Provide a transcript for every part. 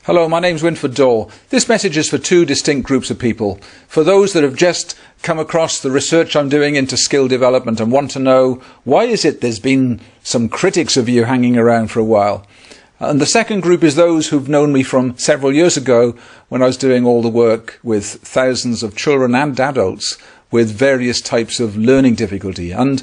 Hello, my name's Wynford Dore. This message is for two distinct groups of people. For those that have just come across the research I'm doing into skill development and want to know why is it there's been some critics of you hanging around for a while. And the second group is those who've known me from several years ago when I was doing all the work with thousands of children and adults with various types of learning difficulty. And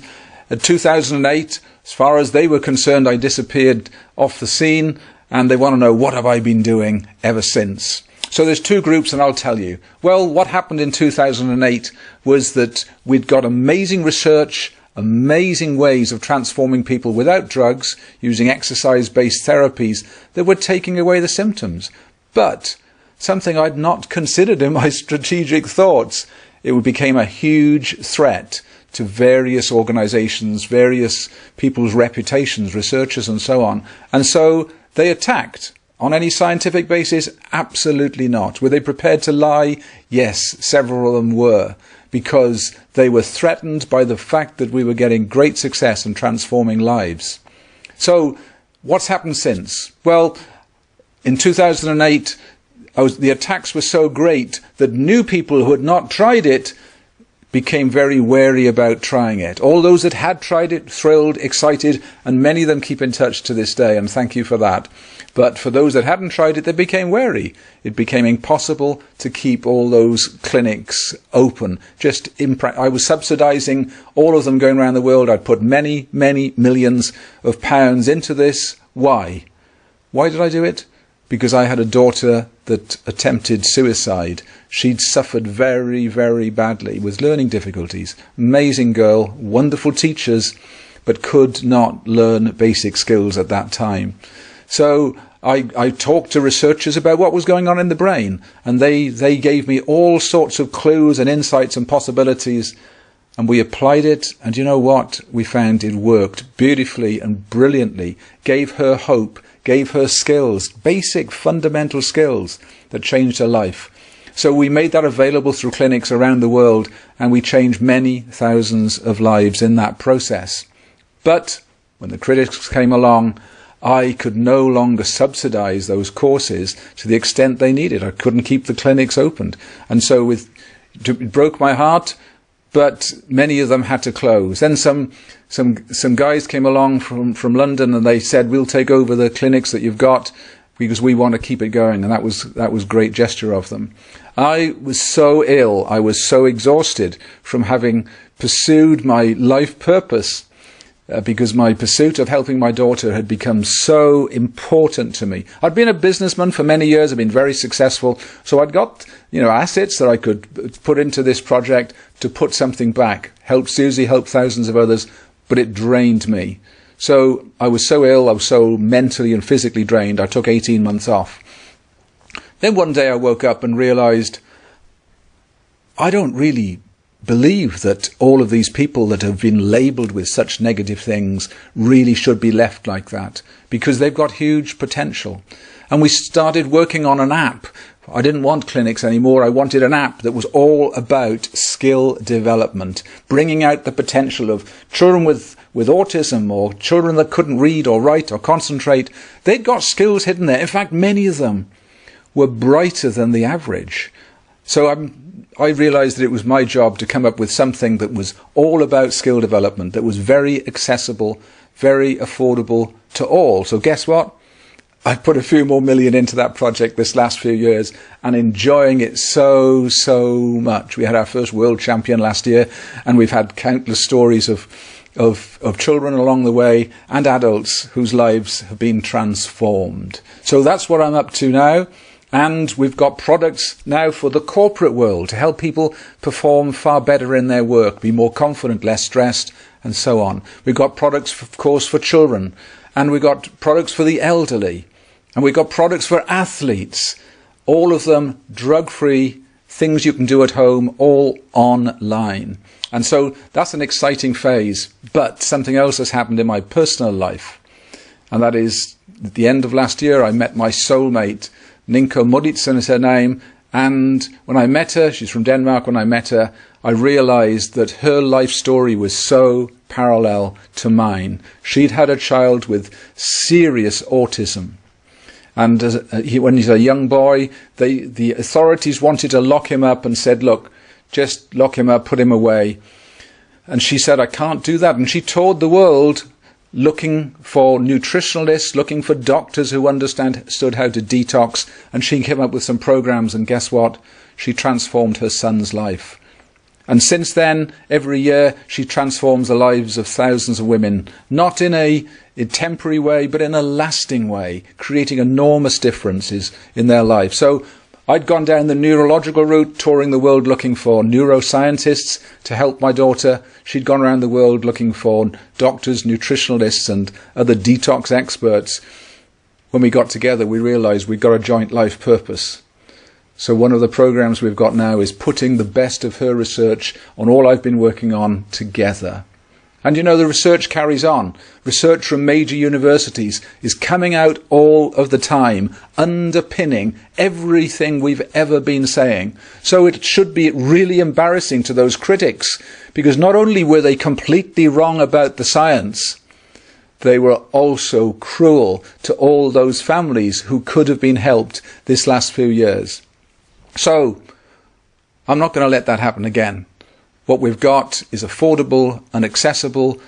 in 2008, as far as they were concerned, I disappeared off the scene, and they want to know what have I been doing ever since. So there's two groups, and I'll tell you. Well, what happened in 2008 was that we'd got amazing research, amazing ways of transforming people without drugs, using exercise-based therapies that were taking away the symptoms. But something I'd not considered in my strategic thoughts, it became a huge threat to various organizations, various people's reputations, researchers and so on. And so they attacked. On any scientific basis? Absolutely not. Were they prepared to lie? Yes, several of them were, because they were threatened by the fact that we were getting great success in transforming lives. So what's happened since? Well, in 2008, the attacks were so great that new people who had not tried it became very wary about trying it. All those that had tried it, thrilled, excited, and many of them keep in touch to this day, and thank you for that. But for those that hadn't tried it, they became wary. It became impossible to keep all those clinics open. I was subsidizing all of them going around the world. I'd put many, many millions of pounds into this. Why? Why did I do it? Because I had a daughter that attempted suicide. She'd suffered very, very badly with learning difficulties. Amazing girl, wonderful teachers, but could not learn basic skills at that time. So I talked to researchers about what was going on in the brain, and they gave me all sorts of clues and insights and possibilities, and we applied it, and you know what? We found it worked beautifully and brilliantly, gave her hope, gave her skills, basic fundamental skills that changed her life. So we made that available through clinics around the world, and we changed many thousands of lives in that process. But when the critics came along, I could no longer subsidize those courses to the extent they needed. I couldn't keep the clinics opened. And so it broke my heart, but many of them had to close. Then some guys came along from London, and they said, we'll take over the clinics that you've got because we want to keep it going. And that was a great gesture of them. I was so ill. I was so exhausted from having pursued my life purpose because my pursuit of helping my daughter had become so important to me. I'd been a businessman for many years. I'd been very successful. So I'd got, assets that I could put into this project to put something back. Help Susie, help thousands of others, but it drained me. So I was so ill, I was so mentally and physically drained, I took 18 months off. Then one day I woke up and realized I don't really believe that all of these people that have been labeled with such negative things really should be left like that, because they've got huge potential. And we started working on an app. I didn't want clinics anymore. I wanted an app that was all about skill development, bringing out the potential of children with autism or children that couldn't read or write or concentrate. They'd got skills hidden there. In fact, many of them were brighter than the average. So I realized that it was my job to come up with something that was all about skill development, that was very accessible, very affordable to all. So guess what? I put a few more million into that project this last few years and enjoying it so much. We had our first world champion last year, and we've had countless stories of children along the way and adults whose lives have been transformed. So that's what I'm up to now. And we've got products now for the corporate world to help people perform far better in their work, be more confident, less stressed, and so on. We've got products, of course, for children, and we've got products for the elderly, and we've got products for athletes, all of them drug-free, things you can do at home, all online. And so that's an exciting phase. But something else has happened in my personal life, and that is at the end of last year I met my soulmate. Ninko Moditsen is her name, and when I met her, she's from Denmark, when I met her, I realized that her life story was so parallel to mine. She'd had a child with serious autism, And when he's a young boy, the authorities wanted to lock him up and said, look, just lock him up, put him away. And she said, I can't do that. And she toured the world looking for nutritionalists, looking for doctors who understood how to detox. And she came up with some programs. And guess what? She transformed her son's life. And since then, every year, she transforms the lives of thousands of women, not in a temporary way, but in a lasting way, creating enormous differences in their life. So I'd gone down the neurological route, touring the world looking for neuroscientists to help my daughter. She'd gone around the world looking for doctors, nutritionalists, and other detox experts. When we got together, we realized we'd got a joint life purpose. So one of the programs we've got now is putting the best of her research on all I've been working on together. And you know, the research carries on. Research from major universities is coming out all of the time, underpinning everything we've ever been saying. So it should be really embarrassing to those critics, because not only were they completely wrong about the science, they were also cruel to all those families who could have been helped this last few years. So I'm not going to let that happen again. What we've got is affordable and accessible